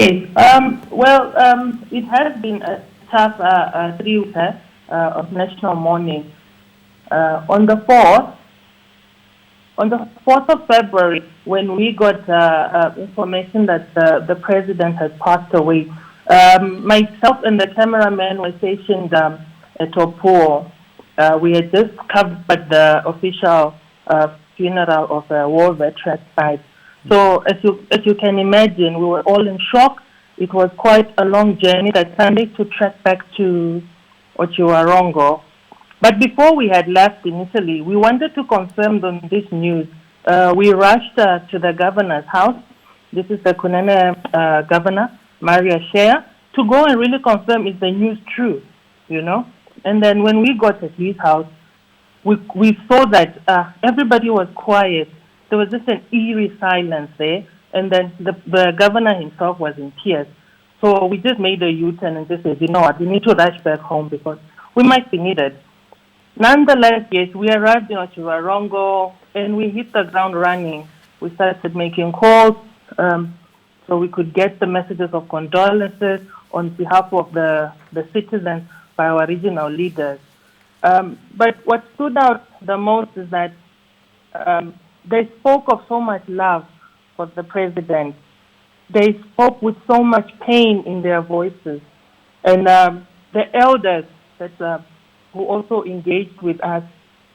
Yes. It has been a tough 3 weeks of national mourning. On the 4th of February, when we got information that the president had passed away, myself and the cameraman were stationed at Opuo. We had just covered the official funeral of a war veteran site. So as you can imagine, we were all in shock. It was quite a long journey that Sunday to trek back to Otjozondjupa. But before we had left initially, we wanted to confirm this news. We rushed to the governor's house. This is the Kunene governor, Maria Shea, to go and really confirm is the news true, you know. And then when we got to his house, we saw that everybody was quiet. There was just an eerie silence there. And then the governor himself was in tears. So we just made a U-turn and just said, you know what, we need to rush back home because we might be needed. Nonetheless, yes, we arrived in Otjozondjupa and we hit the ground running. We started making calls so we could get the messages of condolences on behalf of the citizens by our regional leaders. But what stood out the most is that they spoke of so much love for the president. They spoke with so much pain in their voices. And the elders that who also engaged with us,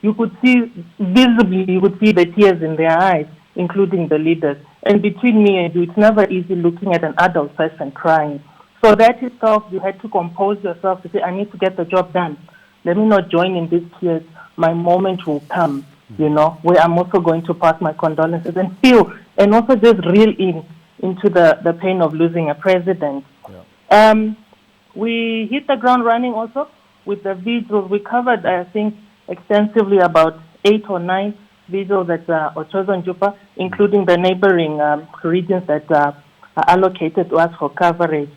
you could see visibly, you could see the tears in their eyes, including the leaders. And between me and you, it's never easy looking at an adult person crying. So that itself, you had to compose yourself to say, I need to get the job done. Let me not join in these tears. My moment will come, you know, where I'm also going to pass my condolences and feel, and also just reel into the pain of losing a president. Yeah. We hit the ground running also with the vigils. We covered, I think, extensively about 8 or 9 vigils at Otjozondjupa, including the neighboring regions that are allocated to us for coverage.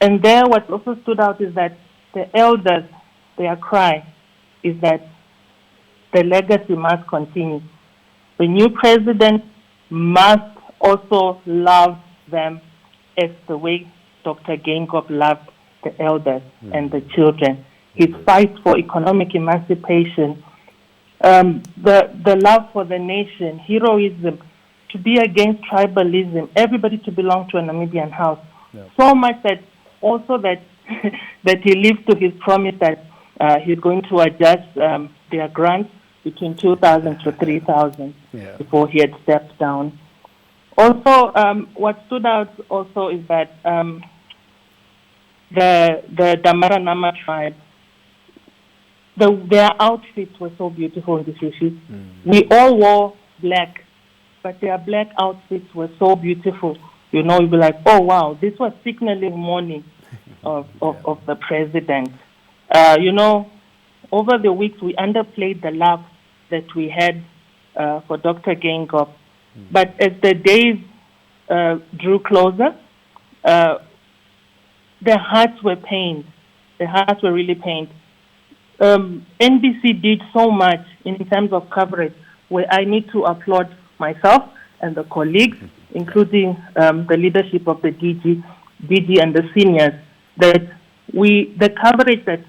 And there, what also stood out is that the elders, their cry is that the legacy must continue. The new president must also love them as the way Dr. Geingob loved the elders and the children. His fight for economic emancipation, the love for the nation, heroism, to be against tribalism, everybody to belong to a Namibian house. Yeah. So much that also that that he lived to his promise that he's going to adjust their grants between 2,000 to 3,000 before he had stepped down. Also, what stood out also is that the Damara Nama tribe, their outfits were so beautiful in this retreat. We all wore black, but their black outfits were so beautiful. You know, you'd be like, oh, wow, this was signaling mourning of the president. You know, over the weeks, we underplayed the love that we had for Dr. Geingob. But as the days drew closer, their hearts were pained. Their hearts were really pained. NBC did so much in terms of coverage, where I need to applaud myself and the colleagues, including the leadership of the DG and the seniors, that the coverage that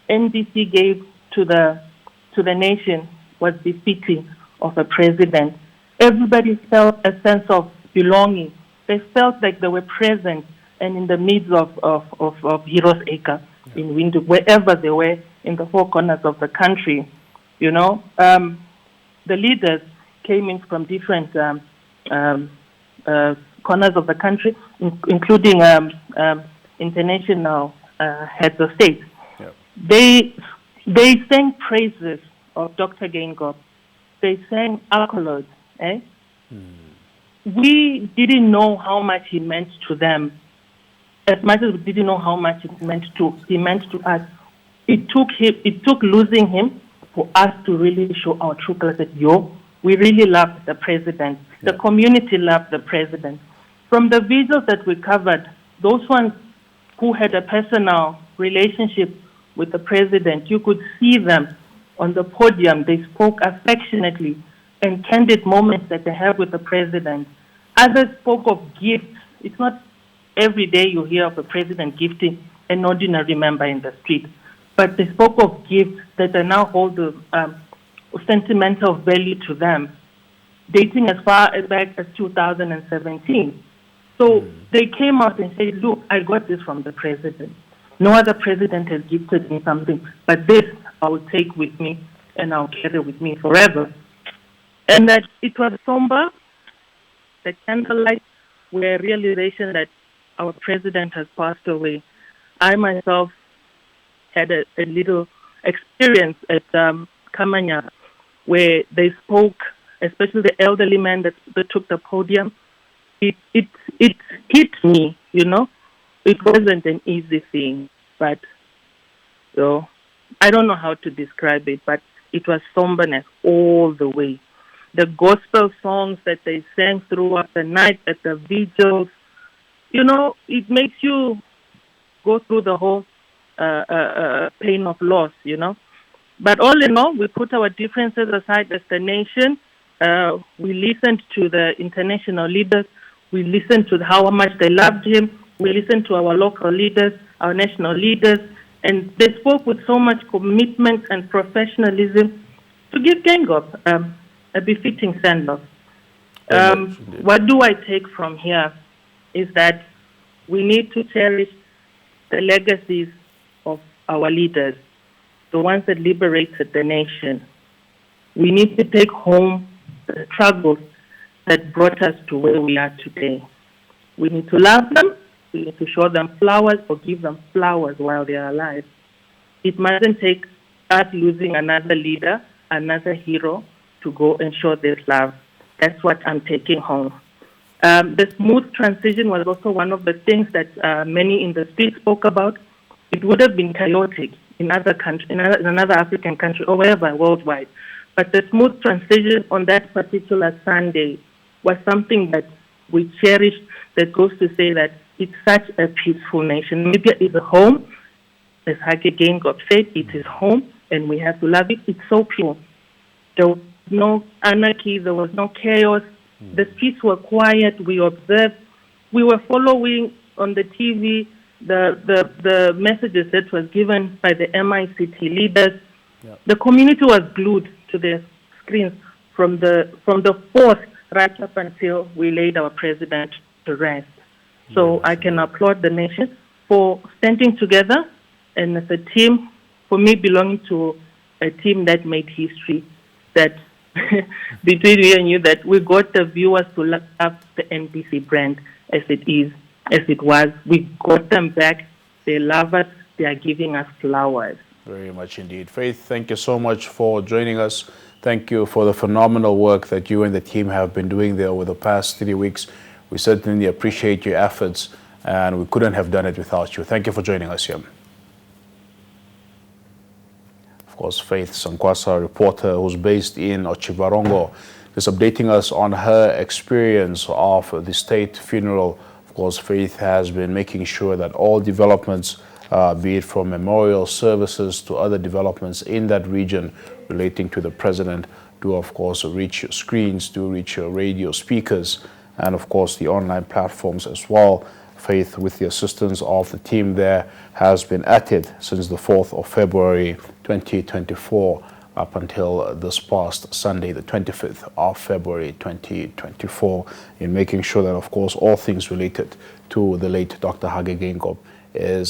NBC gave to the nation was befitting of a president. Everybody felt a sense of belonging. They felt like they were present and in the midst of Heroes Acre in Windhoek, wherever they were in the 4 corners of the country. You know, the leaders came in from different corners of the country, including international heads of state. Yep. They sang praises of Dr. Geingob. They sang accolades. We didn't know how much he meant to them, as much as we didn't know how much he meant to us. It took losing him for us to really show our true colors that, we really loved the president. Yeah. The community loved the president. From the videos that we covered, those ones who had a personal relationship with the president, you could see them on the podium. They spoke affectionately and candid moments that they have with the president. Others spoke of gifts. It's not every day you hear of a president gifting an ordinary member in the street. But they spoke of gifts that are now hold sentimental value to them, dating as far back as 2017. So they came out and said, look, I got this from the president. No other president has gifted me something, but this I will take with me and I'll carry with me forever. And that it was somber. The candlelight were a realization that our president has passed away. I myself had a little experience at Kamanya where they spoke, especially the elderly man that took the podium. It hit me, you know. It wasn't an easy thing, but I don't know how to describe it, but it was somberness all the way. The gospel songs that they sang throughout the night at the vigils, you know, it makes you go through the whole pain of loss, you know. But all in all, we put our differences aside as the nation. We listened to the international leaders. We listened to how much they loved him. We listened to our local leaders, our national leaders, and they spoke with so much commitment and professionalism to give Geingob a befitting send-off. What do I take from here is that we need to cherish the legacies of our leaders, the ones that liberated the nation. We need to take home the struggles that brought us to where we are today. We need to love them. We need to show them flowers or give them flowers while they are alive. It mustn't take us losing another leader, another hero, to go and show this love. That's what I'm taking home. The smooth transition was also one of the things that many in the street spoke about. It would have been chaotic in other country, in another African country or wherever worldwide. But the smooth transition on that particular Sunday was something that we cherished, that goes to say that it's such a peaceful nation. Namibia is a home. As Hage Geingob said, it is home, and we have to love it. It's so pure. There was no anarchy. There was no chaos. The streets were quiet. We observed. We were following on the TV the messages that was given by the MICT leaders. Yep. The community was glued to their screens from the 4th right up until we laid our president to rest. So I can applaud the nation for standing together, and as a team, for me belonging to a team that made history, that between me and you, that we got the viewers to look up the NBC brand as it was. We got them back. They love us. They are giving us flowers. Very much indeed. Faith, thank you so much for joining us. Thank you for the phenomenal work that you and the team have been doing there over the past 3 weeks. We certainly appreciate your efforts, and we couldn't have done it without you. Thank you for joining us here. Of course, Faith Sankwasa, reporter who's based in Otjozondjupa, is updating us on her experience of the state funeral. Of course, Faith has been making sure that all developments, be it from memorial services to other developments in that region relating to the president, do of course reach screens, do reach radio speakers, and of course the online platforms as well. Faith, with the assistance of the team there, has been at it since the 4th of February 2024 up until this past Sunday, the 25th of February 2024, in making sure that of course all things related to the late Dr. Hage Geingob is